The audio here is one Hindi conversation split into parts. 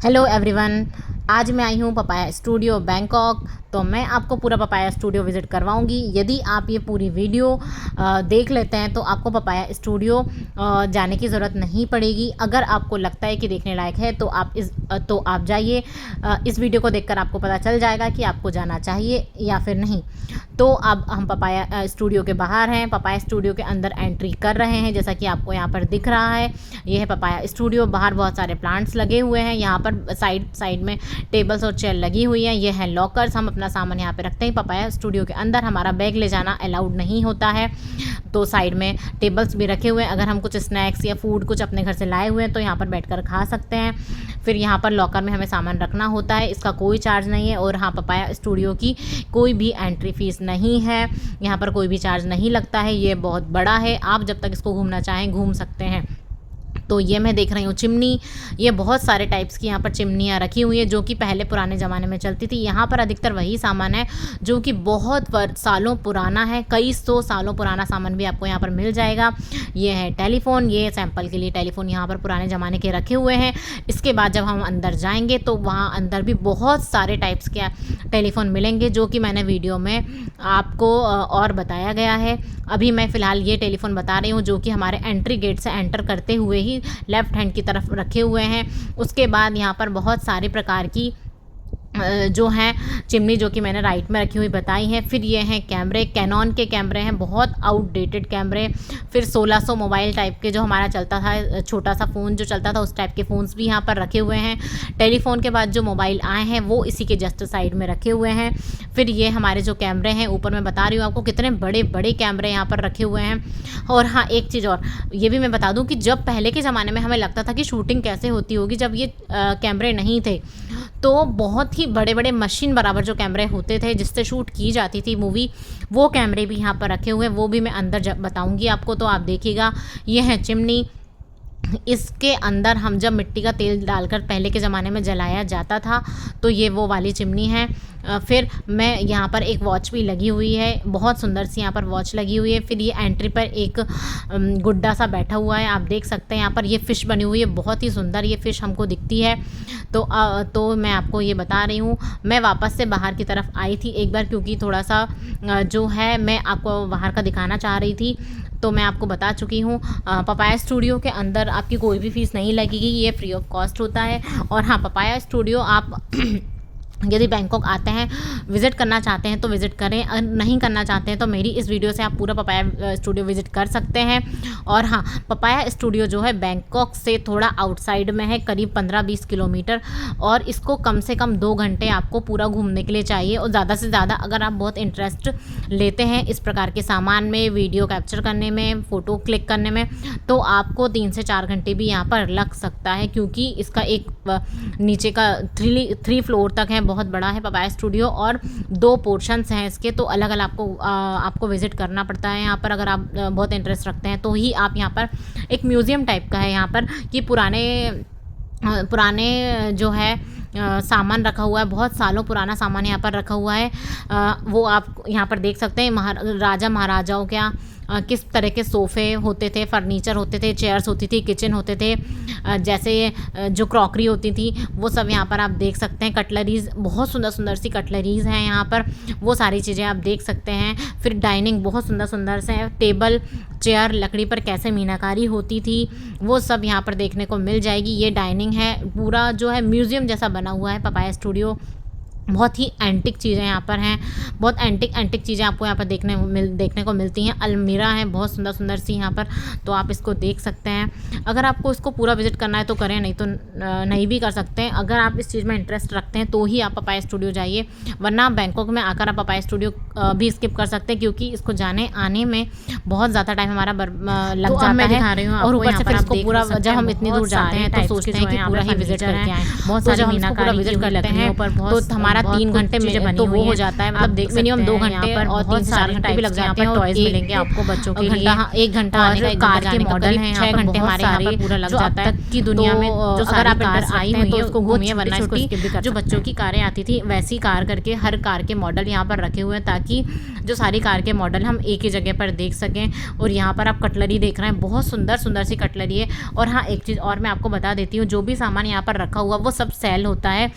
Hello everyone. आज मैं आई हूँ पपाया स्टूडियो बैंकॉक। तो मैं आपको पूरा पपाया स्टूडियो विज़िट करवाऊँगी। यदि आप ये पूरी वीडियो देख लेते हैं तो आपको पपाया स्टूडियो जाने की ज़रूरत नहीं पड़ेगी। अगर आपको लगता है कि देखने लायक है तो आप जाइए। इस वीडियो को देखकर आपको पता चल जाएगा कि आपको जाना चाहिए या फिर नहीं। तो अब हम पपाया स्टूडियो के बाहर हैं। पपाया स्टूडियो के अंदर एंट्री कर रहे हैं। जैसा कि आपको यहाँ पर दिख रहा है, ये है पपाया स्टूडियो। बाहर बहुत सारे प्लांट्स लगे हुए हैं। यहाँ पर साइड में टेबल्स और चेयर लगी हुई हैं। ये है लॉकर्स, हम अपना सामान यहाँ पे रखते हैं। पपाया स्टूडियो के अंदर हमारा बैग ले जाना अलाउड नहीं होता है। तो साइड में टेबल्स भी रखे हुए हैं। अगर हम कुछ स्नैक्स या फूड कुछ अपने घर से लाए हुए हैं तो यहाँ पर बैठकर खा सकते हैं। फिर यहाँ पर लॉकर में हमें सामान रखना होता है। इसका कोई चार्ज नहीं है। और हाँ, पपाया स्टूडियो की कोई भी एंट्री फीस नहीं है। यहाँ पर कोई भी चार्ज नहीं लगता है। ये बहुत बड़ा है, आप जब तक इसको घूमना चाहें घूम सकते हैं। तो ये मैं देख रही हूँ चिमनी। ये बहुत सारे टाइप्स की यहाँ पर चिमनियाँ रखी हुई हैं जो कि पहले पुराने ज़माने में चलती थी। यहाँ पर अधिकतर वही सामान है जो कि बहुत सालों पुराना है। कई 100 सालों पुराना सामान भी आपको यहाँ पर मिल जाएगा। ये है टेलीफ़ोन। ये सैंपल के लिए टेलीफ़ोन यहाँ पर पुराने ज़माने के रखे हुए हैं। इसके बाद जब हम अंदर जाएंगे तो वहाँ अंदर भी बहुत सारे टाइप्स के टेलीफ़ोन मिलेंगे जो कि मैंने वीडियो में आपको और बताया गया है। अभी मैं फ़िलहाल ये टेलीफ़ोन बता रही हूँ जो कि हमारे एंट्री गेट से एंटर करते हुए ही लेफ़्ट हैंड की तरफ रखे हुए हैं। उसके बाद यहाँ पर बहुत सारे प्रकार की जो हैं चिमनी जो कि मैंने राइट में रखी हुई बताई हैं। फिर ये हैं कैमरे, कैनॉन के कैमरे हैं, बहुत आउटडेटेड कैमरे। फिर 1600 मोबाइल टाइप के जो हमारा चलता था, छोटा सा फ़ोन जो चलता था, उस टाइप के फ़ोन्स भी यहाँ पर रखे हुए हैं। टेलीफ़ोन के बाद जो मोबाइल आए हैं वो इसी के जस्ट साइड में रखे हुए हैं। फिर ये हमारे जो कैमरे हैं, ऊपर मैं बता रही हूँ आपको कितने बड़े बड़े कैमरे यहाँ पर रखे हुए हैं। और हाँ, एक चीज़ और ये भी मैं बता दूँ कि जब पहले के ज़माने में हमें लगता था कि शूटिंग कैसे होती होगी, जब ये कैमरे नहीं थे तो बहुत ही बड़े बड़े मशीन बराबर जो कैमरे होते थे जिससे शूट की जाती थी मूवी, वो कैमरे भी यहाँ पर रखे हुए हैं। वो भी मैं अंदर जब बताऊँगी आपको, तो आप देखिएगा। ये है चिमनी। इसके अंदर हम जब मिट्टी का तेल डालकर पहले के ज़माने में जलाया जाता था तो ये वो वाली चिमनी है। फिर मैं यहाँ पर एक वॉच भी लगी हुई है, बहुत सुंदर सी यहाँ पर वॉच लगी हुई है। फिर ये एंट्री पर एक गुड्डा सा बैठा हुआ है, आप देख सकते हैं। यहाँ पर ये फ़िश बनी हुई है, बहुत ही सुंदर ये फ़िश हमको दिखती है। तो मैं आपको ये बता रही हूँ। मैं वापस से बाहर की तरफ आई थी एक बार, क्योंकि थोड़ा सा जो है मैं आपको बाहर का दिखाना चाह रही थी। तो मैं आपको बता चुकी हूँ, पपाया स्टूडियो के अंदर आपकी कोई भी फ़ीस नहीं लगेगी, ये फ्री ऑफ कॉस्ट होता है। और हाँ, पपाया स्टूडियो आप यदि बैंकॉक आते हैं, विज़िट करना चाहते हैं तो विज़िट करें। अगर नहीं करना चाहते हैं तो मेरी इस वीडियो से आप पूरा पपाया स्टूडियो विज़िट कर सकते हैं। और हाँ, पपाया स्टूडियो जो है बैंकॉक से थोड़ा आउटसाइड में है, करीब 15-20 किलोमीटर। और इसको कम से कम 2 घंटे आपको पूरा घूमने के लिए चाहिए। और ज़्यादा से ज़्यादा अगर आप बहुत इंटरेस्ट लेते हैं इस प्रकार के सामान में, वीडियो कैप्चर करने में, फ़ोटो क्लिक करने में, तो आपको 3 से 4 घंटे भी यहाँ पर लग सकता है। क्योंकि इसका एक नीचे का 3 फ्लोर तक है, बहुत बड़ा है पपाया स्टूडियो। और 2 पोर्शंस हैं इसके, तो अलग अलग आपको विज़िट करना पड़ता है यहाँ पर। अगर आप बहुत इंटरेस्ट रखते हैं तो ही आप यहाँ पर, एक म्यूज़ियम टाइप का है यहाँ पर, कि पुराने जो है सामान रखा हुआ है, बहुत सालों पुराना सामान यहाँ पर रखा हुआ है। वो आप यहाँ पर देख सकते हैं। राजा महाराजाओं क्या किस तरह के सोफ़े होते थे, फर्नीचर होते थे, चेयर्स होती थी, किचन होते थे, जैसे जो क्रॉकरी होती थी वो सब यहाँ पर आप देख सकते हैं। कटलरीज़, बहुत सुंदर सुंदर सी कटलरीज़ हैं यहाँ पर, वो सारी चीज़ें आप देख सकते हैं। फिर डाइनिंग, बहुत सुंदर सुंदर से टेबल चेयर, लकड़ी पर कैसे मीनाकारी होती थी वो सब यहाँ पर देखने को मिल जाएगी। ये डाइनिंग है, पूरा जो है म्यूज़ियम जैसा बना हुआ है पपाया स्टूडियो। बहुत ही एंटिक चीज़ें यहाँ पर हैं, बहुत एंटिक चीज़ें आपको यहाँ पर देखने को मिलती हैं। अलमीरा है बहुत सुंदर सुंदर सी यहाँ पर, तो आप इसको देख सकते हैं। अगर आपको इसको पूरा विज़िट करना है तो करें, नहीं तो नहीं भी कर सकते हैं। अगर आप इस चीज़ में इंटरेस्ट रखते हैं तो ही आप पपाया स्टूडियो जाइए, वरना बैंकॉक में आकर आप पपाया स्टूडियो भी स्किप कर सकते हैं। क्योंकि इसको जाने आने में बहुत ज़्यादा टाइम हमारा लग जाता है। दिखा रही हूँ, और ऊपर से फिर इसको पूरा, जब हम इतनी दूर जाते हैं तो सोचते हैं कि पूरा ही विज़िट करके आएँ, बहुत सारी मीनाकारी विज़िट कर लेते हैं, तो हमारा हमारा 3 घंटे में तो वो हो जाता है, मतलब देख मिनिमम 2 घंटे और 3 से 4 घंटे भी लग जाते हैं। टॉयज मिलेंगे आपको बच्चों के लिए, 1 घंटा आने का, कार के मॉडल हैं, 6 घंटे हमारे यहाँ पर पूरा लग जाता है। की दुनिया में जो अगर आप अंदर आई हुई है उसको घूमिए, वरना इसको स्किप भी कर। जो बच्चों की कारें आती थी वैसी कार करके हर कार के मॉडल यहाँ पर रखे हुए हैं, ताकि जो सारी कार के मॉडल हम एक ही जगह पर देख सकें। और यहाँ पर आप कटलरी देख रहे हैं, बहुत सुंदर सुंदर सी कटलरी है। और हाँ, एक चीज़ और मैं आपको बता देती हूँ, जो भी सामान यहाँ पर रखा हुआ वो सब सेल होता है।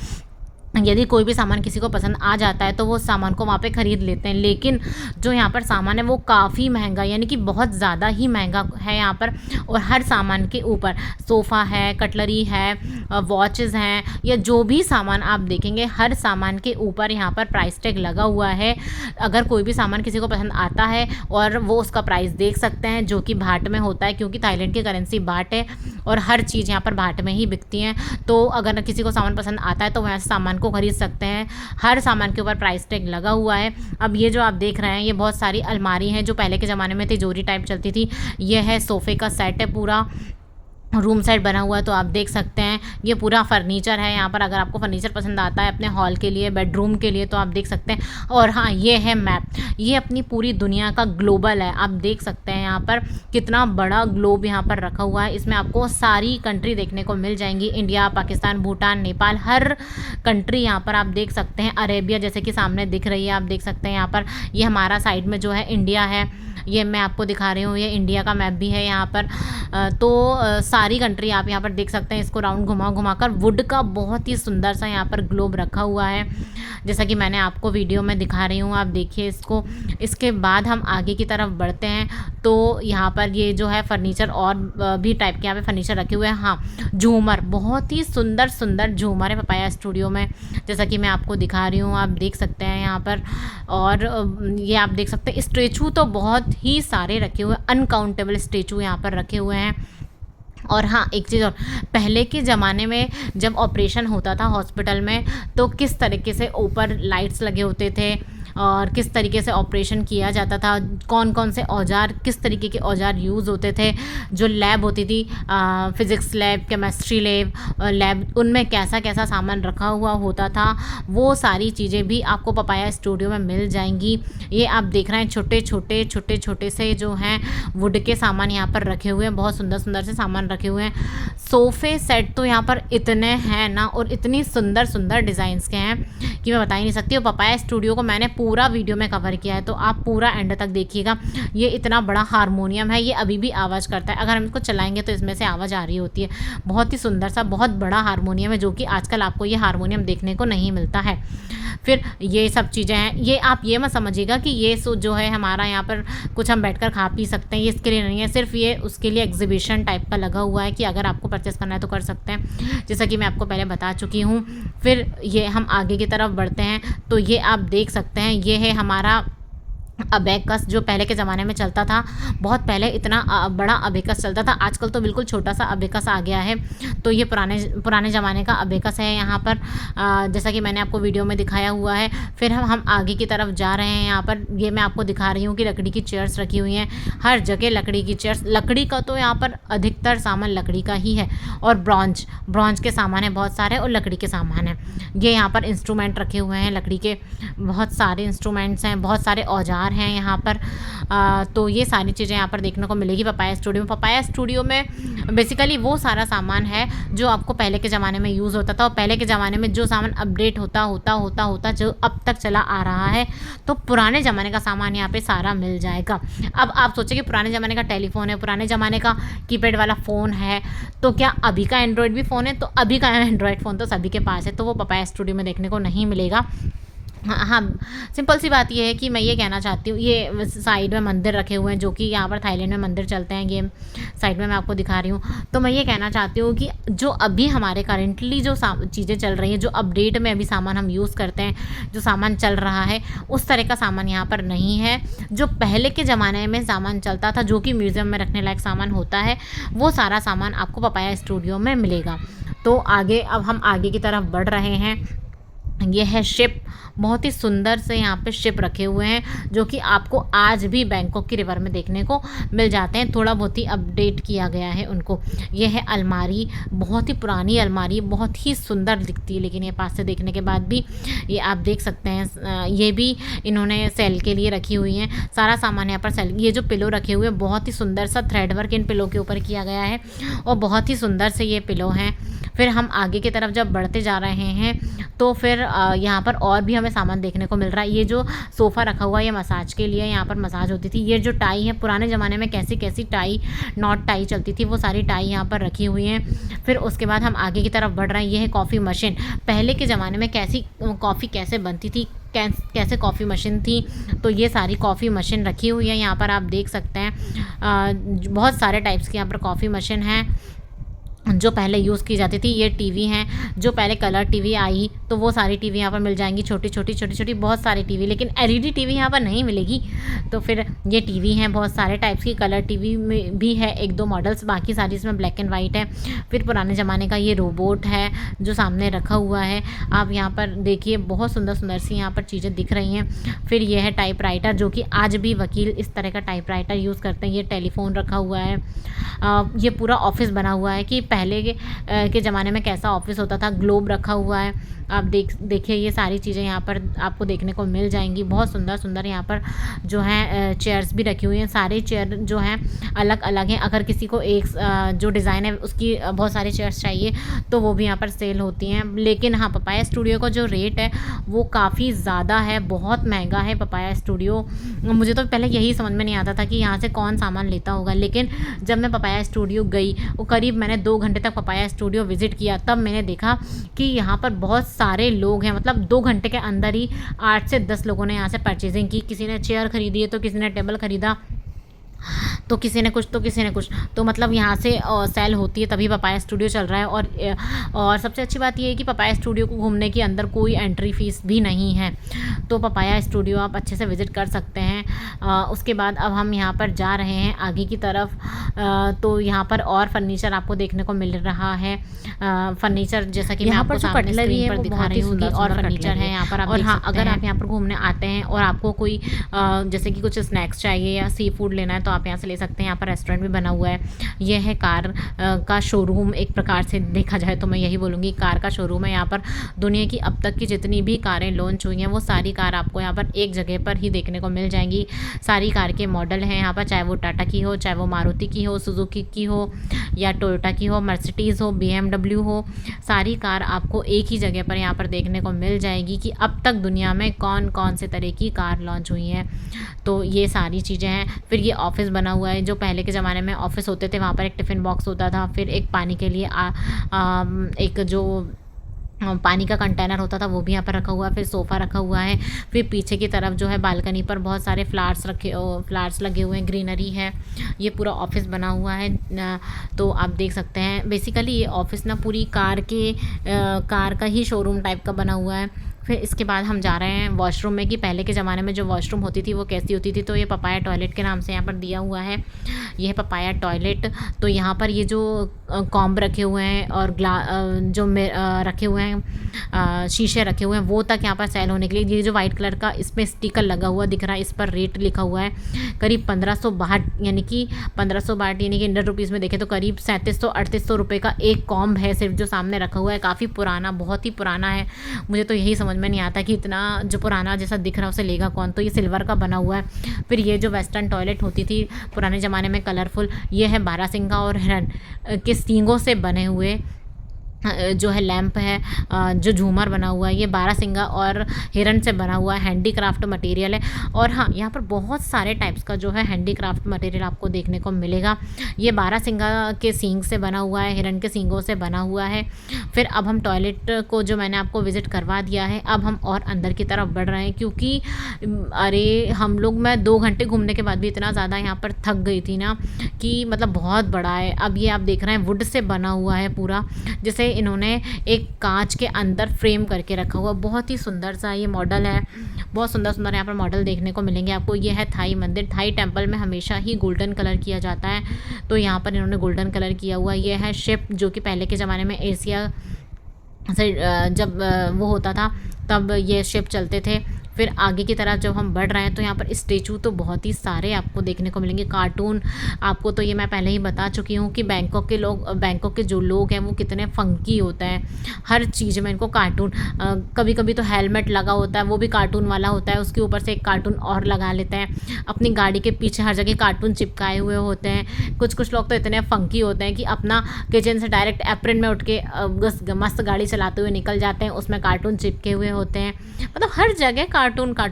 यदि कोई भी सामान किसी को पसंद आ जाता है तो वो सामान को वहाँ पे ख़रीद लेते हैं, लेकिन जो यहाँ पर सामान है वो काफ़ी महंगा, यानी कि बहुत ज़्यादा ही महंगा है यहाँ पर। और हर सामान के ऊपर सोफ़ा है, कटलरी है, वॉचेस हैं, या जो भी सामान आप देखेंगे हर सामान के ऊपर यहाँ पर प्राइस टैग लगा हुआ है। अगर कोई भी सामान किसी को पसंद आता है और वो उसका प्राइस देख सकते हैं, जो कि भाट में होता है, क्योंकि थाईलैंड की करेंसी भाट है और हर चीज़ यहाँ पर भाट में ही बिकती हैं। तो अगर किसी को सामान पसंद आता है तो वह सामान को खरीद सकते हैं। हर सामान के ऊपर प्राइस टैग लगा हुआ है। अब ये जो आप देख रहे हैं ये बहुत सारी अलमारी हैं, जो पहले के ज़माने में तिजोरी टाइप चलती थी। ये है सोफ़े का सेट है, पूरा रूम सेट बना हुआ है, तो आप देख सकते हैं ये पूरा फर्नीचर है यहाँ पर। अगर आपको फर्नीचर पसंद आता है अपने हॉल के लिए, बेडरूम के लिए, तो आप देख सकते हैं। और हाँ, ये है मैप, ये अपनी पूरी दुनिया का ग्लोबल है। आप देख सकते हैं यहाँ पर कितना बड़ा ग्लोब यहाँ पर रखा हुआ है। इसमें आपको सारी कंट्री देखने को मिल जाएंगी, इंडिया, पाकिस्तान, भूटान, नेपाल, हर कंट्री यहाँ पर आप देख सकते हैं। अरेबिया जैसे कि सामने दिख रही है, आप देख सकते हैं यहाँ पर। ये हमारा साइड में जो है इंडिया है, ये मैं आपको दिखा रही हूँ, ये इंडिया का मैप भी है यहाँ पर। तो सारी कंट्री आप यहाँ पर देख सकते हैं। इसको राउंड घुमा कर वुड का बहुत ही सुंदर सा यहाँ पर ग्लोब रखा हुआ है, जैसा कि मैंने आपको वीडियो में दिखा रही हूँ। आप देखिए इसको। इसके बाद हम आगे की तरफ बढ़ते हैं, तो यहाँ पर ये जो है फर्नीचर और भी टाइप के यहाँ पे फर्नीचर रखे हुए हैं। हाँ, झूमर, बहुत ही सुंदर सुंदर झूमर है पपाया स्टूडियो में, जैसा कि मैं आपको दिखा रही हूँ, आप देख सकते हैं यहाँ पर। और ये आप देख सकते हैं स्टैचू तो बहुत ही सारे रखे हुए हैं, अनकाउंटेबल स्टैचू यहाँ पर रखे हुए हैं। और हाँ, एक चीज़ और, पहले के ज़माने में जब ऑपरेशन होता था हॉस्पिटल में, तो किस तरीके से ऊपर लाइट्स लगे होते थे और किस तरीके से ऑपरेशन किया जाता था, कौन कौन से औजार, किस तरीके के औजार यूज़ होते थे। जो लैब होती थी, फिज़िक्स लैब, केमिस्ट्री लैब, उनमें कैसा कैसा सामान रखा हुआ होता था, वो सारी चीज़ें भी आपको पपाया स्टूडियो में मिल जाएंगी। ये आप देख रहे हैं छोटे छोटे से जो हैं वुड के सामान यहाँ पर रखे हुए हैं, बहुत सुंदर सुंदर से सामान रखे हुए हैं। सोफ़े सेट तो यहाँ पर इतने हैं ना, और इतनी सुंदर सुंदर डिज़ाइंस के हैं कि मैं बता ही नहीं सकती। और पपाया स्टूडियो को मैंने पूरा वीडियो में कवर किया है, तो आप पूरा एंड तक देखिएगा। ये इतना बड़ा हारमोनियम है, ये अभी भी आवाज़ करता है, अगर हम इसको चलाएंगे तो इसमें से आवाज़ आ रही होती है। बहुत ही सुंदर सा बहुत बड़ा हारमोनियम है, जो कि आजकल आपको ये हारमोनियम देखने को नहीं मिलता है। फिर ये सब चीज़ें हैं, ये आप ये मत समझिएगा कि ये जो है हमारा यहाँ पर कुछ हम बैठकर खा पी सकते हैं, ये इसके लिए नहीं है, सिर्फ ये उसके लिए एग्जीबिशन टाइप का लगा हुआ है कि अगर आपको परचेस करना है तो कर सकते हैं, जैसा कि मैं आपको पहले बता चुकी हूँ। फिर ये हम आगे की तरफ बढ़ते हैं, तो ये आप देख सकते हैं, ये है हमारा अबेकस, जो पहले के ज़माने में चलता था। बहुत पहले इतना बड़ा अबेकस चलता था, आजकल तो बिल्कुल छोटा सा अबेकस आ गया है। तो ये पुराने ज़माने का अबेकस है यहाँ पर, जैसा कि मैंने आपको वीडियो में दिखाया हुआ है। फिर हम आगे की तरफ जा रहे हैं। यहाँ पर ये मैं आपको दिखा रही हूँ कि लकड़ी की चेयर्स रखी हुई हैं, हर जगह लकड़ी की चेयर्स। लकड़ी का तो यहाँ पर अधिकतर सामान लकड़ी का ही है, और ब्रॉन्ज के सामान है बहुत सारे, और लकड़ी के सामान है। ये यहाँ पर इंस्ट्रूमेंट रखे हुए हैं, लकड़ी के बहुत सारे इंस्ट्रूमेंट्स हैं, बहुत सारे औजार हैं यहाँ पर। तो ये सारी चीज़ें यहाँ पर देखने को मिलेगी पपाया स्टूडियो में। पपाया स्टूडियो में बेसिकली वो सारा सामान है जो आपको पहले के ज़माने में यूज़ होता था, और पहले के ज़माने में जो सामान अपडेट होता जो अब तक चला आ रहा है, तो पुराने ज़माने का सामान यहाँ पे सारा मिल जाएगा। अब आप सोचें कि पुराने ज़माने का टेलीफोन है, पुराने ज़माने का कीपैड वाला फ़ोन है, तो क्या अभी का एंड्रॉयड भी फ़ोन है? तो अभी का एंड्रॉयड फ़ोन तो सभी के पास है, तो वो पपाया स्टूडियो में देखने को नहीं मिलेगा। हाँ, सिंपल सी बात ये है कि मैं ये कहना चाहती हूँ, ये साइड में मंदिर रखे हुए हैं, जो कि यहाँ पर थाईलैंड में मंदिर चलते हैं, ये साइड में मैं आपको दिखा रही हूँ। तो मैं ये कहना चाहती हूँ कि जो अभी हमारे करेंटली जो चीज़ें चल रही हैं, जो अपडेट में अभी सामान हम यूज़ करते हैं, जो सामान चल रहा है, उस तरह का सामान यहाँ पर नहीं है। जो पहले के ज़माने में सामान चलता था, जो कि म्यूज़ियम में रखने लायक सामान होता है, वो सारा सामान आपको पपाया स्टूडियो में मिलेगा। तो आगे अब हम आगे की तरफ बढ़ रहे हैं। ये है शिप, बहुत ही सुंदर से यहाँ पे शिप रखे हुए हैं जो कि आपको आज भी बैंकॉक की रिवर में देखने को मिल जाते हैं। थोड़ा बहुत ही अपडेट किया गया है उनको। ये है अलमारी, बहुत ही पुरानी अलमारी, बहुत ही सुंदर दिखती है, लेकिन ये पास से देखने के बाद भी ये आप देख सकते हैं ये भी इन्होंने सेल के लिए रखी हुई हैं। सारा सामान यहाँ पर सेल। ये जो पिलो रखे हुए हैं बहुत ही सुंदर सा थ्रेड वर्क इन पिलो के ऊपर किया गया है और बहुत ही सुंदर से ये पिलो हैं। फिर हम आगे की तरफ जब बढ़ते जा रहे हैं तो फिर यहाँ पर और भी हमें सामान देखने को मिल रहा है। ये जो सोफ़ा रखा हुआ है ये मसाज के लिए, यहाँ पर मसाज होती थी। ये जो टाई है, पुराने ज़माने में कैसी कैसी टाई, नॉट टाई चलती थी, वो सारी टाई यहाँ पर रखी हुई हैं। फिर उसके बाद हम आगे की तरफ बढ़ रहे हैं। ये है कॉफ़ी मशीन। पहले के ज़माने में कैसी कॉफ़ी कैसे बनती थी, कैसे कॉफ़ी मशीन थी, तो ये सारी कॉफ़ी मशीन रखी हुई है यहाँ पर आप देख सकते हैं। बहुत सारे टाइप्स की यहाँ पर कॉफ़ी मशीन है जो पहले यूज़ की जाती थी। ये टीवी हैं, जो पहले कलर टीवी आई तो वो सारी टीवी यहाँ पर मिल जाएंगी, छोटी छोटी बहुत सारी टीवी, लेकिन एलईडी टीवी यहाँ पर नहीं मिलेगी। तो फिर ये टीवी हैं बहुत सारे टाइप्स की। कलर टीवी में भी है 1-2 मॉडल्स, बाकी सारी इसमें ब्लैक एंड वाइट है। फिर पुराने ज़माने का ये रोबोट है जो सामने रखा हुआ है, आप यहाँ पर देखिए, बहुत सुंदर सुंदर सी यहाँ पर चीज़ें दिख रही हैं। फिर ये है टाइपराइटर, जो कि आज भी वकील इस तरह का टाइपराइटर यूज़ करते हैं। ये टेलीफोन रखा हुआ है। ये पूरा ऑफिस बना हुआ है कि पहले के ज़माने में कैसा ऑफिस होता था। ग्लोब रखा हुआ है, आप देखिए ये सारी चीज़ें यहाँ पर आपको देखने को मिल जाएंगी। बहुत सुंदर सुंदर यहाँ पर जो है चेयर्स भी रखी हुई हैं। सारे चेयर जो हैं अलग अलग हैं। अगर किसी को एक जो डिज़ाइन है उसकी बहुत सारी चेयर्स चाहिए तो वो भी यहाँ पर सेल होती हैं। लेकिन हाँ, पपाया स्टूडियो का जो रेट है वो काफ़ी ज़्यादा है, बहुत महंगा है पपाया स्टूडियो। मुझे तो पहले यही समझ में नहीं आता था कि यहाँ से कौन सामान लेता होगा, लेकिन जब मैं पपाया स्टूडियो गई, वो करीब मैंने 2 घंटे तक पपाया स्टूडियो विज़िट किया, तब मैंने देखा कि यहाँ पर बहुत सारे लोग हैं। मतलब 2 घंटे के अंदर ही 8 से 10 लोगों ने यहाँ से परचेजिंग की। किसी ने चेयर खरीदी है तो किसी ने टेबल खरीदा, तो किसी ने कुछ तो किसी ने कुछ। तो मतलब यहाँ से सेल होती है तभी पपाया स्टूडियो चल रहा है। और सबसे अच्छी बात ये है कि पपाया स्टूडियो को घूमने के अंदर कोई एंट्री फ़ीस भी नहीं है, तो पपाया स्टूडियो आप अच्छे से विज़िट कर सकते हैं। उसके बाद अब हम यहाँ पर जा रहे हैं आगे की तरफ। तो यहाँ पर और फर्नीचर आपको देखने को मिल रहा है। फर्नीचर जैसा कि मैं आपको सामने स्क्रीन पर दिखा रही हूँ, और फर्नीचर है यहाँ पर आप। और हाँ, अगर आप यहाँ पर घूमने आते हैं और आपको कोई जैसे कि कुछ स्नैक्स चाहिए या सी फूड लेना है तो आप यहाँ से ले सकते हैं। यहाँ पर रेस्टोरेंट भी बना हुआ है। यह है कार का शोरूम, एक प्रकार से देखा जाए तो मैं यही बोलूँगी, कार का शोरूम है। यहाँ पर दुनिया की अब तक की जितनी भी कारें लॉन्च हुई हैं वो सारी कार आपको यहाँ पर एक जगह पर ही देखने को मिल जाएंगी। सारी कार के मॉडल हैं यहाँ पर, चाहे वो टाटा की हो, चाहे वो मारुति की हो, सुजुकी की हो, या टोयोटा की हो, मर्सिडीज़ हो, BMW हो। सारी कार आपको एक ही जगह पर यहाँ पर देखने को मिल जाएगी कि अब तक दुनिया में कौन कौन से तरह की कार लॉन्च हुई हैं। तो ये सारी चीज़ें हैं। फिर ये ऑफिस बना हुआ है, जो पहले के ज़माने में ऑफिस होते थे वहाँ पर एक टिफ़िन बॉक्स होता था, फिर एक पानी के लिए एक जो पानी का कंटेनर होता था वो भी यहाँ पर रखा हुआ है। फिर सोफ़ा रखा हुआ है। फिर पीछे की तरफ जो है बालकनी पर बहुत सारे फ्लावर्स लगे हुए हैं, ग्रीनरी है। ये पूरा ऑफिस बना हुआ है। तो आप देख सकते हैं बेसिकली ये ऑफिस ना पूरी कार का ही शोरूम टाइप का बना हुआ है। फिर इसके बाद हम जा रहे हैं वॉशरूम में, कि पहले के ज़माने में जो वॉशरूम होती थी वो कैसी होती थी। तो ये पपाया टॉयलेट के नाम से यहाँ पर दिया हुआ है। ये है पपाया टॉयलेट। तो यहाँ पर ये जो कॉम्ब रखे हुए हैं और रखे हुए हैं, शीशे रखे हुए हैं, वो तक यहाँ पर सेल होने के लिए। ये जो वाइट कलर का इसमें स्टिकर लगा हुआ दिख रहा है, इस पर रेट लिखा हुआ है करीब 1500 बाहट, यानी कि 1500 बाहट यानी कि इंडियन रुपीज़ में देखें तो करीब 3700-3800 रुपये का एक कॉम्ब है सिर्फ, जो सामने रखा हुआ है। काफ़ी पुराना, बहुत ही पुराना है। मुझे तो यही समझ में नहीं आता कि इतना जो पुराना जैसा दिख रहा है उसे लेगा कौन। तो ये सिल्वर का बना हुआ है। फिर ये जो वेस्टर्न टॉयलेट होती थी पुराने ज़माने में कलरफुल, ये है बारहसिंगा और हिरन के सींगों से बने हुए जो है लैंप है, जो झूमर बना हुआ है, ये बारहसिंगा और हिरन से बना हुआ है। हैंडीक्राफ्ट मटेरियल है। और हाँ, यहाँ पर बहुत सारे टाइप्स का जो है हैंडीक्राफ्ट मटेरियल आपको देखने को मिलेगा। ये बारहसिंगा के सींग से बना हुआ है, हिरन के सींगों से बना हुआ है। फिर अब हम टॉयलेट को जो मैंने आपको विज़िट करवा दिया है, अब हम और अंदर की तरफ बढ़ रहे हैं, क्योंकि मैं 2 घंटे घूमने के बाद भी इतना ज़्यादा यहाँ पर थक गई थी ना, कि मतलब बहुत बड़ा है। अब ये आप देख रहे हैं वुड से बना हुआ है पूरा, जैसे इन्होंने एक कांच के अंदर फ्रेम करके रखा हुआ। बहुत ही सुंदर सा ये मॉडल है। बहुत सुंदर सुंदर यहाँ पर मॉडल देखने को मिलेंगे आपको। ये है थाई मंदिर। थाई टेम्पल में हमेशा ही गोल्डन कलर किया जाता है, तो यहाँ पर इन्होंने गोल्डन कलर किया हुआ। ये है शिप, जो कि पहले के ज़माने में एशिया से जब वो होता था तब ये शिप चलते थे। फिर आगे की तरफ जब हम बढ़ रहे हैं तो यहाँ पर स्टैचू तो बहुत ही सारे आपको देखने को मिलेंगे। कार्टून, आपको तो ये मैं पहले ही बता चुकी हूँ कि बैंकॉक के जो लोग हैं वो कितने फ़ंकी होते हैं। हर चीज़ में इनको कार्टून, कभी कभी तो हेलमेट लगा होता है वो भी कार्टून वाला होता है, उसके ऊपर से एक कार्टून और लगा लेते हैं। अपनी गाड़ी के पीछे हर जगह कार्टून चिपकाए हुए होते हैं। कुछ लोग तो इतने फ़ंकी होते हैं कि अपना किचन से डायरेक्ट एप्रिन में उठ के बस मस्त गाड़ी चलाते हुए निकल जाते हैं, उसमें कार्टून चिपके हुए होते हैं। मतलब हर जगह कार्टून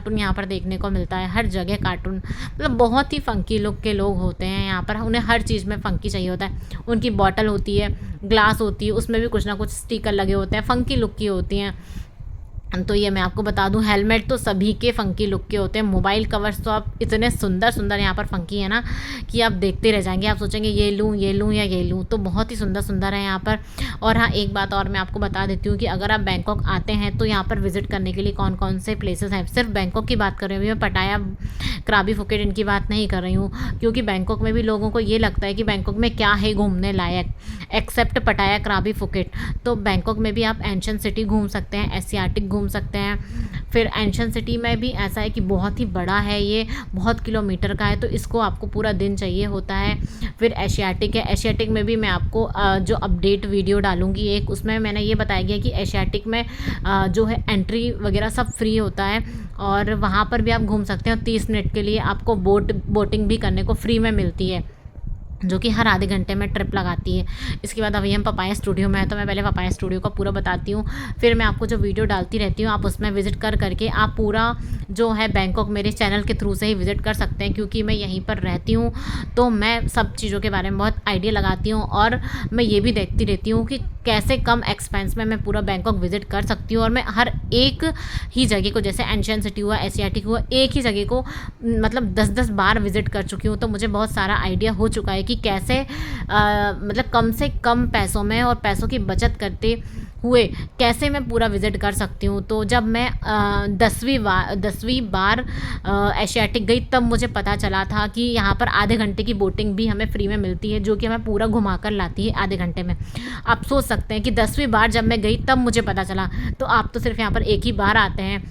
यहाँ पर देखने को मिलता है, हर जगह कार्टून। मतलब बहुत ही फ़ंकी लुक के लोग होते हैं यहाँ पर, उन्हें हर चीज़ में फ़ंकी चाहिए होता है। उनकी बॉटल होती है, ग्लास होती है, उसमें भी कुछ ना कुछ स्टिकर लगे होते हैं, फ़ंकी लुक की होती हैं। तो ये मैं आपको बता दूं, हेलमेट तो सभी के फ़ंकी लुक के होते हैं। मोबाइल कवर्स तो आप इतने सुंदर यहाँ पर फ़ंकी है ना कि आप देखते रह जाएंगे, आप सोचेंगे ये लूँ या ये लूँ। तो बहुत ही सुंदर है यहाँ पर। और हाँ, एक बात और मैं आपको बता देती हूँ कि अगर आप बैंकॉक आते हैं तो यहाँ पर विज़िट करने के लिए कौन कौन से प्लेसेस हैं। सिर्फ बैंकॉक की बात कर रही हूँ अभी मैं, पटाया, क्राबी फुकेट इनकी बात नहीं कर रही हूँ, क्योंकि बैंकॉक में भी लोगों को ये लगता है कि बैंकॉक में क्या है घूमने लायक एक्सेप्ट पटाया, क्राबी फुकेट। तो बैंकॉक में भी आप एंशियंट सिटी घूम सकते हैं, एशियाटिक घूम सकते हैं। फिर एंशियंट सिटी में भी ऐसा है कि बहुत ही बड़ा है, ये बहुत किलोमीटर का है, तो इसको आपको पूरा दिन चाहिए होता है। फिर एशियाटिक है, एशियाटिक में भी मैं आपको जो अपडेट वीडियो डालूंगी एक, उसमें मैंने ये बताया गया कि एशियाटिक में जो है एंट्री वगैरह सब फ्री होता है और वहाँ पर भी आप घूम सकते हैं। 30 मिनट के लिए आपको बोटिंग भी करने को फ्री में मिलती है, जो कि हर आधे घंटे में ट्रिप लगाती है। इसके बाद अभी हम पपाया स्टूडियो में है, तो मैं पहले पपाया स्टूडियो का पूरा बताती हूँ, फिर मैं आपको जो वीडियो डालती रहती हूँ आप उसमें विज़िट करके आप पूरा जो है बैंकॉक मेरे चैनल के थ्रू से ही विज़िट कर सकते हैं, क्योंकि मैं यहीं पर रहती हूँ तो मैं सब चीज़ों के बारे में बहुत आइडिया लगाती हूँ। और मैं ये भी देखती रहती हूँ कि कैसे कम एक्सपेंस में मैं पूरा बैंकॉक विज़िट कर सकती हूँ। और मैं हर एक ही जगह को, जैसे एंशियंट सिटी हुआ, एशियाटिक हुआ, एक ही जगह को मतलब 10-10 बार विज़िट कर चुकी हूँ। तो मुझे बहुत सारा आइडिया हो चुका है कि कैसे मतलब कम से कम पैसों में और पैसों की बचत करते हुए कैसे मैं पूरा विज़िट कर सकती हूँ। तो जब मैं 10वीं बार एशियाटिक गई तब मुझे पता चला था कि यहाँ पर आधे घंटे की बोटिंग भी हमें फ्री में मिलती है, जो कि हमें पूरा घुमा कर लाती है आधे घंटे में। आप सोच सकते हैं कि 10वीं बार जब मैं गई तब मुझे पता चला, तो आप तो सिर्फ यहाँ पर एक ही बार आते हैं।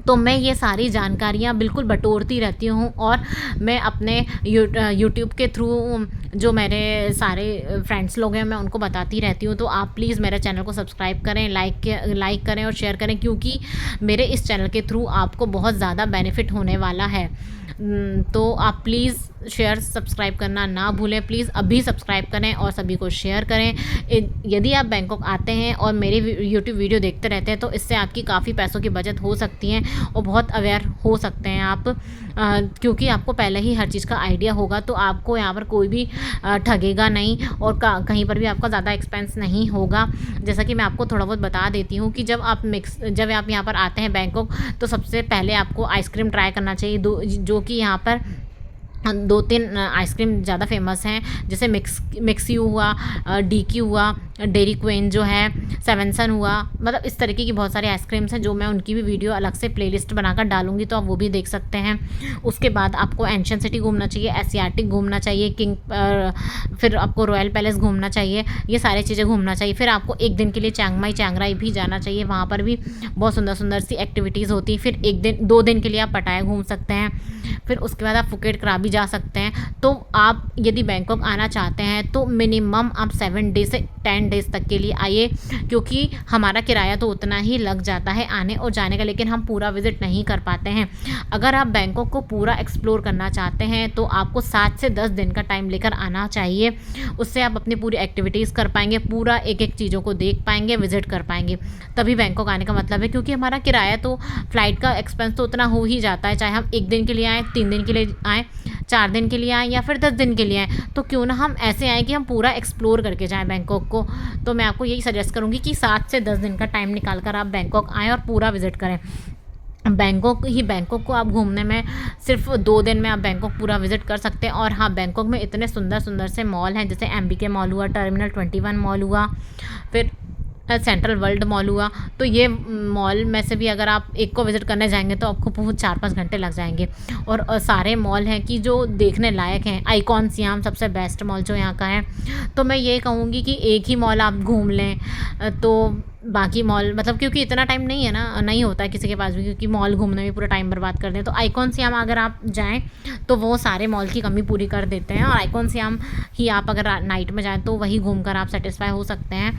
तो मैं ये सारी जानकारियाँ बिल्कुल बटोरती रहती हूँ और मैं अपने यूट्यूब के थ्रू जो मेरे सारे फ्रेंड्स लोग हैं मैं उनको बताती रहती हूँ। तो आप प्लीज़ मेरे चैनल को सब्सक्राइब करें, लाइक करें और शेयर करें, क्योंकि मेरे इस चैनल के थ्रू आपको बहुत ज़्यादा बेनिफिट होने वाला है। तो आप प्लीज़ शेयर सब्सक्राइब करना ना भूलें, प्लीज़ अभी सब्सक्राइब करें और सभी को शेयर करें। यदि आप बैंकॉक आते हैं और मेरे यूट्यूब वीडियो देखते रहते हैं तो इससे आपकी काफ़ी पैसों की बचत हो सकती है और बहुत अवेयर हो सकते हैं आप, क्योंकि आपको पहले ही हर चीज़ का आइडिया होगा। तो आपको यहाँ पर कोई भी ठगेगा नहीं और कहीं पर भी आपका ज़्यादा एक्सपेंस नहीं होगा। जैसा कि मैं आपको थोड़ा बहुत बता देती हूँ कि जब आप यहाँ पर आते हैं बैंकॉक, तो सबसे पहले आपको आइसक्रीम ट्राई करना चाहिए, जो कि यहाँ पर 2-3 आइसक्रीम ज़्यादा फेमस हैं, जैसे मिक्सी हुआ, DQ हुआ, डेरी क्वीन जो है, 7 सन हुआ। मतलब इस तरीके की बहुत सारी आइसक्रीम्स हैं, जो मैं उनकी भी वीडियो अलग से प्लेलिस्ट बनाकर डालूंगी, तो आप वो भी देख सकते हैं। उसके बाद आपको एंशियंट सिटी घूमना चाहिए, एशियाटिक घूमना चाहिए, फिर आपको रॉयल पैलेस घूमना चाहिए, ये सारी चीज़ें घूमना चाहिए। फिर आपको एक दिन के लिए चिंग राई भी जाना चाहिए, वहाँ पर भी बहुत सुंदर सी एक्टिविटीज़ होती है। फिर 2 दिन के लिए आप पटाया घूम सकते हैं। फिर उसके बाद आप फुकेट क्राबी जा सकते हैं। तो आप यदि बैंकॉक आना चाहते हैं तो मिनिमम आप 7 डे से 10 डेज़ तक के लिए आइए, क्योंकि हमारा किराया तो उतना ही लग जाता है आने और जाने का, लेकिन हम पूरा विज़िट नहीं कर पाते हैं। अगर आप बैंकॉक को पूरा एक्सप्लोर करना चाहते हैं तो आपको 7 से 10 दिन का टाइम लेकर आना चाहिए। उससे आप अपनी पूरी एक्टिविटीज़ कर पाएंगे, पूरा एक चीज़ों को देख पाएंगे, विज़िट कर पाएंगे। तभी बैंकॉक आने का मतलब है, क्योंकि हमारा किराया तो फ्लाइट का एक्सपेंस तो उतना हो ही जाता है, चाहे हम 1 दिन के लिए आएँ, 3 दिन के लिए आएँ, 4 दिन के लिए आएँ या फिर 10 दिन के लिए आएँ। तो क्यों ना हम ऐसे आएँ कि हम पूरा एक्सप्लोर करके जाएँ बैंकॉक को। तो मैं आपको यही सजेस्ट करूँगी कि 7 से 10 दिन का टाइम निकाल कर आप बैंकॉक आएँ और पूरा विज़िट करें। बैंकॉक को आप घूमने में सिर्फ 2 दिन में आप बैंकॉक पूरा विज़िट कर सकते हैं। और हाँ, बैंकॉक में इतने सुंदर से मॉल हैं, जैसे MBK मॉल हुआ, टर्मिनल 21 मॉल हुआ, फिर सेंट्रल वर्ल्ड मॉल हुआ। तो ये मॉल में से भी अगर आप एक को विज़िट करने जाएंगे तो आपको बहुत 4-5 घंटे लग जाएंगे। और सारे मॉल हैं कि जो देखने लायक हैं। आइकॉन सियाम सबसे बेस्ट मॉल जो यहाँ का है। तो मैं ये कहूँगी कि एक ही मॉल आप घूम लें तो बाकी मॉल मतलब क्योंकि इतना टाइम नहीं है ना, नहीं होता है किसी के पास भी, क्योंकि मॉल घूमने में पूरा टाइम बर्बाद कर दें। तो आइकॉन सियाम अगर आप जाएँ तो वो सारे मॉल की कमी पूरी कर देते हैं। और आइकॉन सियाम ही आप अगर नाइट में जाएँ तो वही घूम कर आप सेटिस्फाई हो सकते हैं।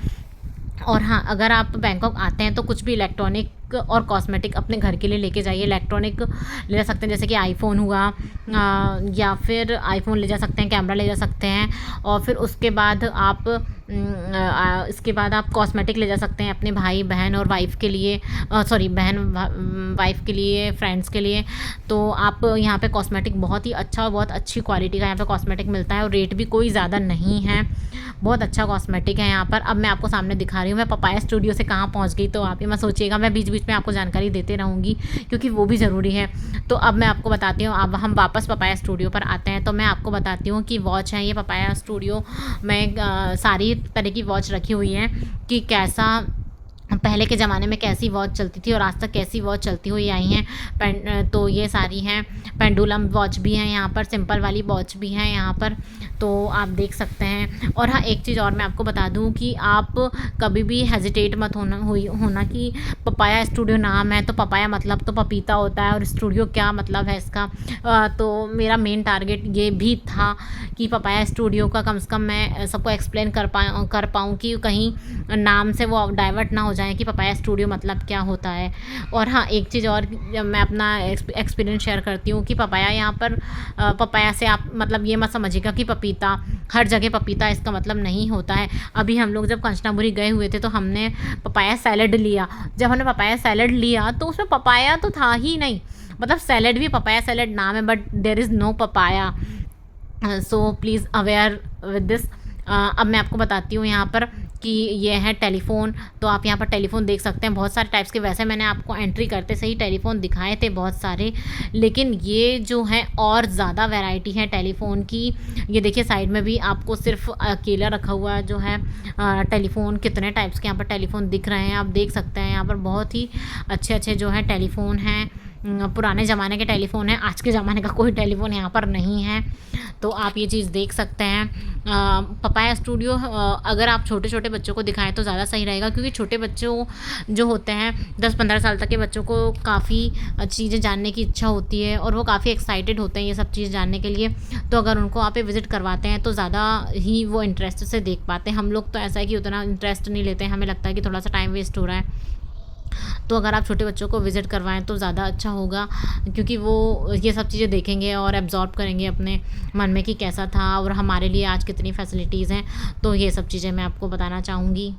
और हाँ, अगर आप बैंकॉक आते हैं तो कुछ भी इलेक्ट्रॉनिक और कॉस्मेटिक अपने घर के लिए लेके जाइए। इलेक्ट्रॉनिक ले जा सकते हैं जैसे कि आईफ़ोन हुआ, या फिर आईफ़ोन ले जा सकते हैं, कैमरा ले जा सकते हैं। और फिर उसके बाद आप इसके बाद आप कॉस्मेटिक ले जा सकते हैं अपने भाई बहन और वाइफ़ के लिए, सॉरी बहन वाइफ़ के लिए, फ्रेंड्स के लिए। तो आप यहाँ पे कॉस्मेटिक बहुत ही अच्छा और बहुत अच्छी क्वालिटी का यहाँ पे कॉस्मेटिक मिलता है और रेट भी कोई ज़्यादा नहीं है। बहुत अच्छा कॉस्मेटिक है यहाँ पर। अब मैं आपको सामने दिखा रही हूँ मैं पपाया स्टूडियो से कहाँ पहुँच गई, तो आप ये मत सोचिएगा, मैं बीच बीच में आपको जानकारी देते रहूँगी क्योंकि वो भी ज़रूरी है। तो अब मैं आपको बताती हूँ, अब हम वापस पपाया स्टूडियो पर आते हैं। तो मैं आपको बताती हूँ कि वॉच है ये पपाया स्टूडियो में सारी तरह की वॉच रखी हुई है कि कैसा पहले के ज़माने में कैसी वॉच चलती थी और आज तक कैसी वॉच चलती हुई आई हैं। तो ये सारी हैं। पेंडुलम वॉच भी है यहाँ पर, सिंपल वाली वॉच भी है यहाँ पर, तो आप देख सकते हैं। और हाँ, एक चीज़ और मैं आपको बता दूँ कि आप कभी भी हेजिटेट मत होना कि पपाया स्टूडियो नाम है तो पपाया मतलब तो पपीता होता है और स्टूडियो क्या मतलब है इसका। तो मेरा मेन टारगेट ये भी था कि पपाया स्टूडियो का कम से कम मैं सबको एक्सप्लेन कर पाऊँ कि कहीं नाम से वो डाइवर्ट ना हो जाए कि पपाया स्टूडियो मतलब क्या होता है। और हाँ, एक चीज़ और मैं अपना एक्सपीरियंस शेयर करती हूँ कि पपाया यहाँ पर पपाया से आप मतलब ये मत समझिएगा कि पपीता हर जगह पपीता इसका मतलब नहीं होता है। अभी हम लोग जब कंचनापुरी गए हुए थे तो हमने पपाया सैलेड लिया। जब हमने पपाया सैलेड लिया तो उसमें पपाया तो था ही नहीं, मतलब सैलेड भी पपाया सैलेड नाम है but there is no papaya. So please aware with this. अब मैं आपको बताती हूँ यहाँ पर कि ये है टेलीफ़ोन। तो आप यहाँ पर टेलीफ़ोन देख सकते हैं बहुत सारे टाइप्स के। वैसे मैंने आपको एंट्री करते से ही टेलीफ़ोन दिखाए थे बहुत सारे, लेकिन ये जो है और ज़्यादा वैरायटी है टेलीफ़ोन की। ये देखिए साइड में भी आपको सिर्फ अकेला रखा हुआ जो है टेलीफ़ोन। कितने टाइप्स के यहाँ पर टेलीफ़ोन दिख रहे हैं आप देख सकते हैं। यहाँ पर बहुत ही अच्छे अच्छे जो है टेलीफ़ोन हैं। पुराने ज़माने के टेलीफ़ोन हैं, आज के ज़माने का कोई टेलीफ़ोन यहाँ पर नहीं है। तो आप ये चीज़ देख सकते हैं। पपाया स्टूडियो अगर आप छोटे छोटे बच्चों को दिखाएं तो ज़्यादा सही रहेगा क्योंकि छोटे बच्चों जो होते हैं 10-15 साल तक के बच्चों को काफ़ी चीज़ें जानने की इच्छा होती है और वो काफ़ी एक्साइटेड होते हैं ये सब चीज़ जानने के लिए। तो अगर उनको आप विज़िट करवाते हैं तो ज़्यादा ही वो इंटरेस्ट से देख पाते हैं। हम लोग तो ऐसा है कि उतना इंटरेस्ट नहीं लेते हैं, हमें लगता है कि थोड़ा सा टाइम वेस्ट हो रहा है। तो अगर आप छोटे बच्चों को विज़िट करवाएं तो ज़्यादा अच्छा होगा क्योंकि वो ये सब चीज़ें देखेंगे और एब्ज़ॉर्ब करेंगे अपने मन में कि कैसा था और हमारे लिए आज कितनी फैसिलिटीज़ हैं। तो ये सब चीज़ें मैं आपको बताना चाहूँगी।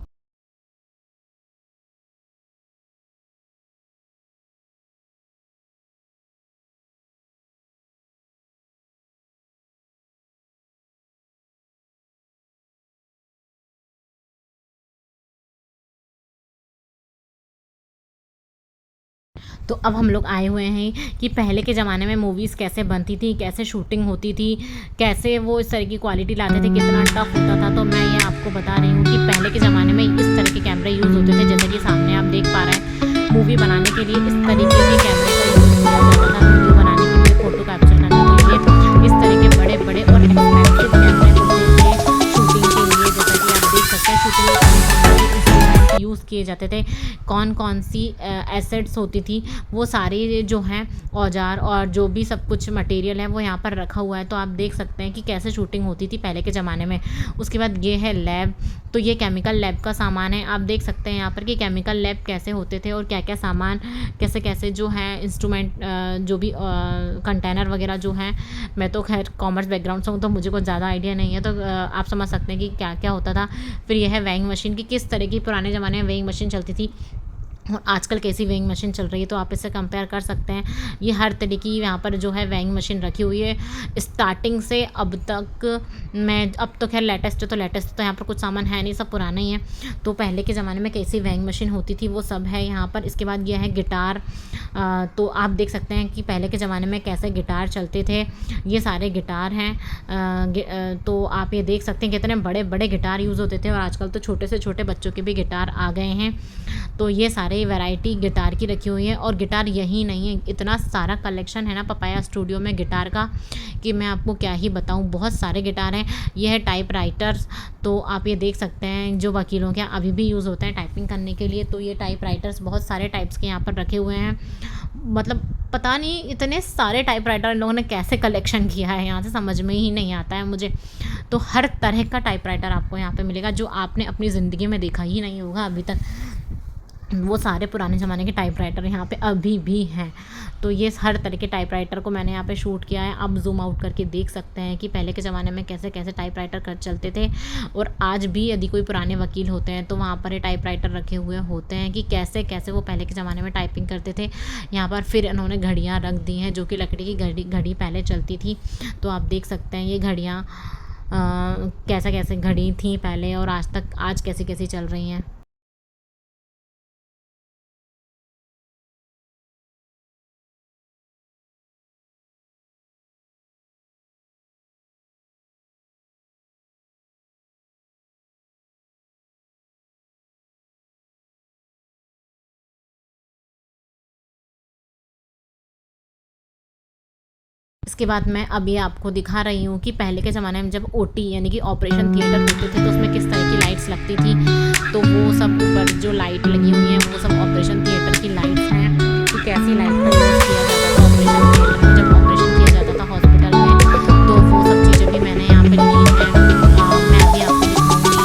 तो अब हम लोग आए हुए हैं कि पहले के ज़माने में मूवीज़ कैसे बनती थी, कैसे शूटिंग होती थी, कैसे वो इस तरह की क्वालिटी लाते थे, कितना टफ होता था। तो मैं ये आपको बता रही हूँ कि पहले के ज़माने में इस तरह के कैमरे यूज़ होते थे जैसे कि सामने आप देख पा रहे हैं। मूवी बनाने के लिए इस तरीके के कैमरे का यूज़ किया जाता था, वीडियो बनाने के लिए, फ़ोटो कैप्चर करने के लिए इस तरह के बड़े बड़े और एक्सपेंसिव कैमरे होते थे शूटिंग के लिए। जैसा कि आप देख सकते हैं शूटिंग में कौन कौन से इंस्ट्रूमेंट यूज़ किए जाते थे, कौन कौन सी एसेट्स होती थी, वो सारे जो हैं औजार और जो भी सब कुछ मटेरियल है वो यहाँ पर रखा हुआ है। तो आप देख सकते हैं कि कैसे शूटिंग होती थी पहले के ज़माने में। उसके बाद ये है लैब। तो ये केमिकल लैब का सामान है। आप देख सकते हैं यहाँ पर कि केमिकल लैब कैसे होते थे और क्या क्या सामान कैसे कैसे जो है इंस्ट्रूमेंट जो भी कंटेनर वगैरह जो हैं। मैं तो खैर कॉमर्स बैकग्राउंड से हूँ तो मुझे कुछ ज़्यादा आइडिया नहीं है, तो आप समझ सकते हैं कि क्या क्या होता था। फिर यह है वेइंग मशीन कि किस तरह की पुराने ज़माने में वेइंग मशीन चलती थी। और आजकल कैसी वेइंग मशीन चल रही है, तो आप इससे कंपेयर कर सकते हैं। ये हर तरह की यहाँ पर जो है वेइंग मशीन रखी हुई है, स्टार्टिंग से अब तक। मैं अब तो खैर लेटेस्ट तो यहाँ पर कुछ सामान है नहीं, सब पुराना ही है। तो पहले के ज़माने में कैसी वेइंग मशीन होती थी वो सब है यहाँ पर। इसके बाद ये है गिटार। तो आप देख सकते हैं कि पहले के ज़माने में कैसे गिटार चलते थे। ये सारे गिटार हैं। तो आप ये देख सकते हैं कितने बड़े बड़े गिटार यूज़ होते थे, और आजकल तो छोटे से छोटे बच्चों के भी गिटार आ गए हैं। तो ये सारे वैरायटी गिटार की रखी हुई है, और गिटार यही नहीं है, इतना सारा कलेक्शन है ना पपाया स्टूडियो में गिटार का कि मैं आपको क्या ही बताऊं। बहुत सारे गिटार हैं। ये है टाइप राइटर्स। तो आप ये देख सकते हैं जो वकीलों के अभी भी यूज़ होते हैं टाइपिंग करने के लिए। तो ये टाइप राइटर्स बहुत सारे टाइप्स के यहाँ पर रखे हुए हैं। मतलब पता नहीं इतने सारे टाइप राइटर इन लोगों ने कैसे कलेक्शन किया है, यहाँ से समझ में ही नहीं आता है मुझे। तो हर तरह का टाइप राइटर आपको यहाँ पे मिलेगा जो आपने अपनी ज़िंदगी में देखा ही नहीं होगा अभी तक। वो सारे पुराने ज़माने के टाइपराइटर यहाँ पे अभी भी हैं। तो ये हर तरह के टाइपराइटर को मैंने यहाँ पे शूट किया है। आप जूम आउट करके देख सकते हैं कि पहले के ज़माने में कैसे कैसे टाइपराइटर कर चलते थे, और आज भी यदि कोई पुराने वकील होते हैं तो वहाँ पर ये टाइपराइटर रखे हुए होते हैं कि कैसे कैसे वो पहले के ज़माने में टाइपिंग करते थे। यहाँ पर फिर इन्होंने घड़ियाँ रख दी हैं जो कि लकड़ी की घड़ी पहले चलती थी। तो आप देख सकते हैं ये घड़ियाँ कैसे कैसे घड़ी थी पहले, और आज कैसी कैसी चल रही हैं। इसके बाद मैं अब ये आपको दिखा रही हूँ कि पहले के ज़माने में जब ओटी यानी कि ऑपरेशन थिएटर होते थे तो उसमें किस तरह की लाइट्स लगती थी। तो वो सब ऊपर जो लाइट लगी हुई हैं वो सब ऑपरेशन थिएटर की लाइट्स हैं कि कैसी लाइट का यूज़ किया जाता था ऑपरेशन थिएटर में जब ऑपरेशन किया जाता था हॉस्पिटल में। तो वो सब चीज़ें भी मैंने यहाँ पर ली हैं। मैं भी आपको दिखाऊँगी।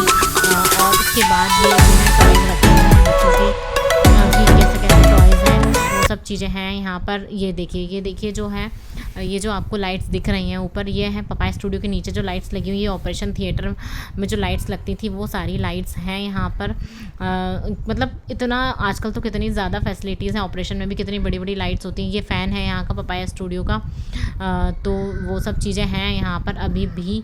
और उसके बाद ये जो है टॉयज़ रखे हुए हैं बच्चों के कि कैसे कैसे टॉयज़ हैं, वो सब चीज़ें हैं यहाँ पर। ये देखिए जो है ये जो आपको लाइट्स दिख रही हैं ऊपर, ये है पपाया स्टूडियो के नीचे जो लाइट्स लगी हुई है ऑपरेशन थिएटर में जो लाइट्स लगती थी वो सारी लाइट्स हैं यहाँ पर। मतलब इतना आजकल तो कितनी ज़्यादा फैसिलिटीज़ हैं, ऑपरेशन में भी कितनी बड़ी बड़ी लाइट्स होती हैं। ये फ़ैन है यहाँ का पपाया स्टूडियो का। तो वो सब चीज़ें हैं यहाँ पर अभी भी।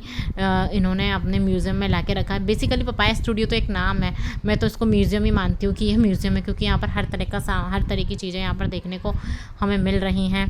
इन्होंने अपने म्यूज़ियम में ला के रखा है। बेसिकली पपाया स्टूडियो तो एक नाम है, मैं तो इसको म्यूज़ियम ही मानती हूँ कि यह म्यूज़ियम है, क्योंकि यहाँ पर हर तरह की चीज़ें यहाँ पर देखने को हमें मिल रही हैं।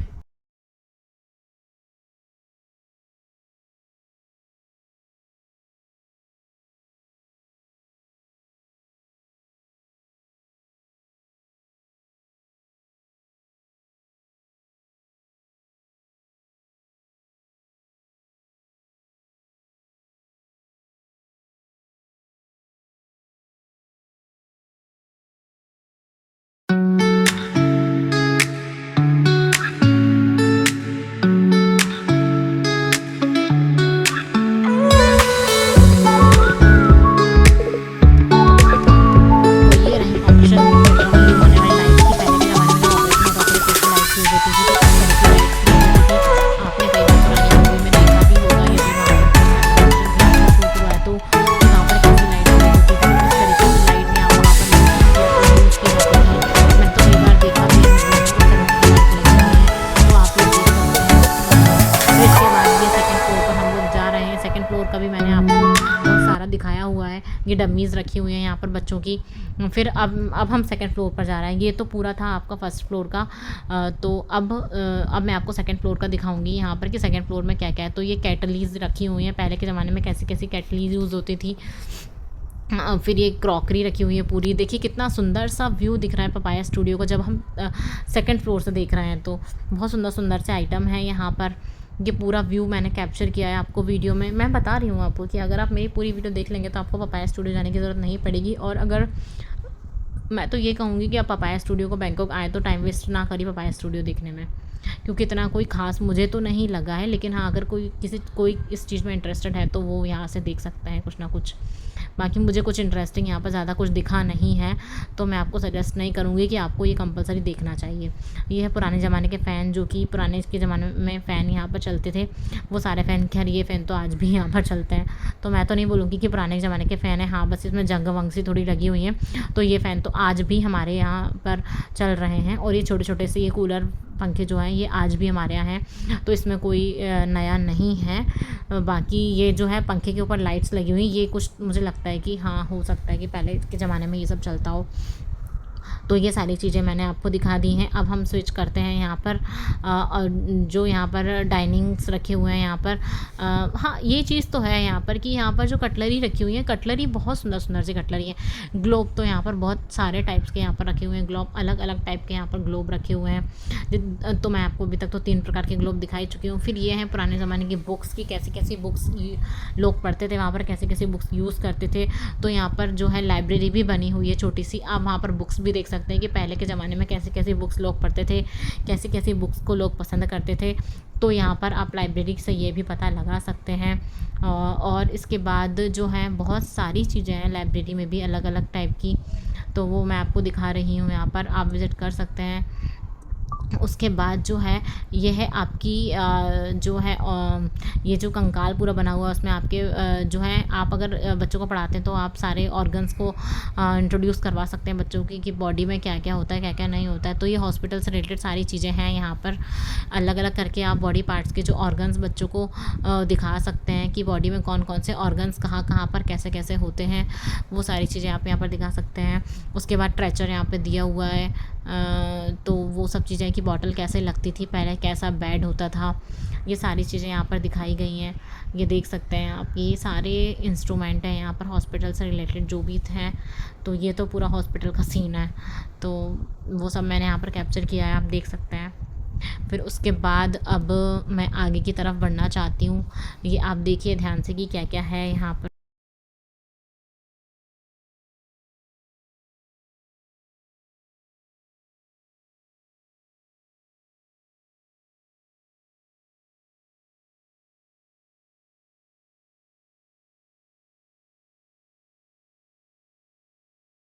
दिखाया हुआ है। ये डमीज़ रखी हुई हैं यहाँ पर बच्चों की। फिर अब हम सेकंड फ्लोर पर जा रहे हैं। ये तो पूरा था आपका फर्स्ट फ्लोर का। तो अब मैं आपको सेकंड फ्लोर का दिखाऊंगी यहाँ पर कि सेकंड फ्लोर में क्या क्या है। तो ये कैटलीज़ रखी हुई हैं, पहले के ज़माने में कैसी कैसी कैटलीज़ यूज़ होती थी। फिर ये क्रॉकरी रखी हुई है पूरी। देखिए कितना सुंदर सा व्यू दिख रहा है पपाया स्टूडियो को जब हम सेकंड फ्लोर से देख रहे हैं। तो बहुत सुंदर सुंदर से आइटम है यहाँ पर। ये पूरा व्यू मैंने कैप्चर किया है आपको वीडियो में। मैं बता रही हूँ आपको कि अगर आप मेरी पूरी वीडियो देख लेंगे तो आपको पपाया स्टूडियो जाने की ज़रूरत नहीं पड़ेगी। और अगर मैं तो ये कहूँगी कि आप पपाया स्टूडियो को बैंकॉक आए तो टाइम वेस्ट ना करिए पपाया स्टूडियो देखने में, क्योंकि इतना कोई ख़ास मुझे तो नहीं लगा है, लेकिन हाँ अगर कोई इस चीज़ में इंटरेस्टेड है तो वो यहाँ से देख सकता है कुछ ना कुछ। बाकी मुझे कुछ इंटरेस्टिंग यहाँ पर ज़्यादा कुछ दिखा नहीं है, तो मैं आपको सजेस्ट नहीं करूँगी कि आपको ये कंपलसरी देखना चाहिए। ये है पुराने ज़माने के फ़ैन, जो कि पुराने के ज़माने में फ़ैन यहाँ पर चलते थे, वो सारे फ़ैन। खैर ये फ़ैन तो आज भी यहाँ पर चलते हैं, तो मैं तो नहीं बोलूँगी कि पुराने ज़माने के फ़ैन है। हाँ बस इसमें जंग वंग सी थोड़ी लगी हुई है, तो ये फ़ैन तो आज भी हमारे यहाँ पर चल रहे हैं। और ये छोटे छोटे से ये कूलर पंखे जो हैं ये आज भी हमारे यहाँ हैं, तो इसमें कोई नया नहीं है। बाकी ये जो है पंखे के ऊपर लाइट्स लगी हुई, ये कुछ मुझे लगता है कि हाँ हो सकता है कि पहले के ज़माने में ये सब चलता हो। तो ये सारी चीज़ें मैंने आपको दिखा दी हैं। अब हम स्विच करते हैं यहाँ पर जो यहाँ पर डाइनिंग्स रखे हुए हैं यहाँ पर। हाँ ये चीज़ तो है यहाँ पर कि यहाँ पर जो कटलरी रखी हुई है, कटलरी बहुत सुंदर सुंदर सी कटलरी है। ग्लोब तो यहाँ पर बहुत सारे टाइप्स के यहाँ पर रखे हुए हैं, ग्लोब अलग अलग टाइप के यहाँ पर ग्लोब रखे हुए हैं। तो मैं आपको अभी तक तो 3 प्रकार के ग्लोब दिखाई चुकी हूँ। फिर ये हैं पुराने ज़माने की बुक्स की, कैसी कैसी बुक्स लोग पढ़ते थे वहाँ पर, कैसे कैसे बुक्स यूज़ करते थे। तो यहाँ पर जो है लाइब्रेरी भी बनी हुई है छोटी सी, आप वहाँ पर बुक्स भी देख सकते हैं कि पहले के ज़माने में कैसे कैसे बुक्स लोग पढ़ते थे, कैसे कैसे बुक्स को लोग पसंद करते थे। तो यहाँ पर आप लाइब्रेरी से ये भी पता लगा सकते हैं। और इसके बाद जो है बहुत सारी चीज़ें हैं लाइब्रेरी में भी अलग अलग टाइप की, तो वो मैं आपको दिखा रही हूँ, यहाँ पर आप विज़िट कर सकते हैं। उसके बाद जो है ये है आपकी जो है ये जो कंकाल पूरा बना हुआ है, उसमें आपके जो है आप अगर बच्चों को पढ़ाते हैं तो आप सारे ऑर्गन्स को इंट्रोड्यूस करवा सकते हैं बच्चों की, कि बॉडी में क्या क्या होता है क्या क्या नहीं होता है। तो ये हॉस्पिटल से रिलेटेड सारी चीज़ें हैं यहाँ पर। अलग अलग करके आप बॉडी पार्ट्स के जो ऑर्गन्स बच्चों को दिखा सकते हैं कि बॉडी में कौन कौन से ऑर्गन्स कहाँ कहाँ पर कैसे कैसे होते हैं, वो सारी चीज़ें आप यहाँ पर दिखा सकते हैं। उसके बाद स्ट्रेचर यहाँ पर दिया हुआ है, तो वो सब चीज़ें कि बॉटल कैसे लगती थी पहले, कैसा बेड होता था, ये सारी चीज़ें यहाँ पर दिखाई गई हैं। ये देख सकते हैं आप, ये सारे इंस्ट्रूमेंट हैं यहाँ पर हॉस्पिटल से रिलेटेड जो भी हैं। तो ये तो पूरा हॉस्पिटल का सीन है, तो वो सब मैंने यहाँ पर कैप्चर किया है, आप देख सकते हैं। फिर उसके बाद अब मैं आगे की तरफ बढ़ना चाहती हूँ। ये आप देखिए ध्यान से कि क्या क्या है यहाँ पर।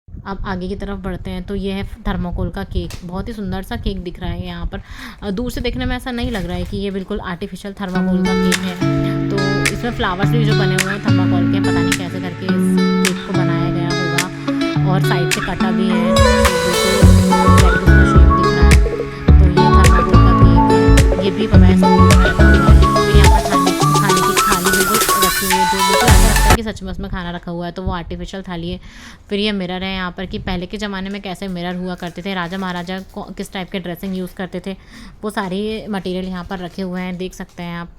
अब आगे की तरफ बढ़ते हैं, तो ये है थर्माकोल का केक। बहुत ही सुंदर सा केक दिख रहा है यहाँ पर। दूर से देखने में ऐसा नहीं लग रहा है कि ये बिल्कुल आर्टिफिशियल थर्माकोल का केक है। तो इसमें फ्लावर्स भी जो बने हुए हैं थर्माकोल के, पता नहीं कैसे करके इस केक को बनाया गया होगा। और साइड से कटा भी है, बिल्कुल कैक्टस का शेप दिख रहा है। तो ये थर्माकोल का केक है, ये भी पपाया स्टूडियो में रखा हुआ है। फिर यहाँ पर खाने की थाली बिल्कुल रखी हुई है, जो बिल्कुल ऐसा लगता है कि सच में उसमें खाना रखा हुआ है, तो वो आर्टिफिशियल थाली है। फिर ये मिरर है यहाँ पर, कि पहले के ज़माने में कैसे मिरर हुआ करते थे, राजा महाराजा किस टाइप के ड्रेसिंग यूज़ करते थे, वो सारी मटेरियल यहाँ पर रखे हुए हैं, देख सकते हैं आप।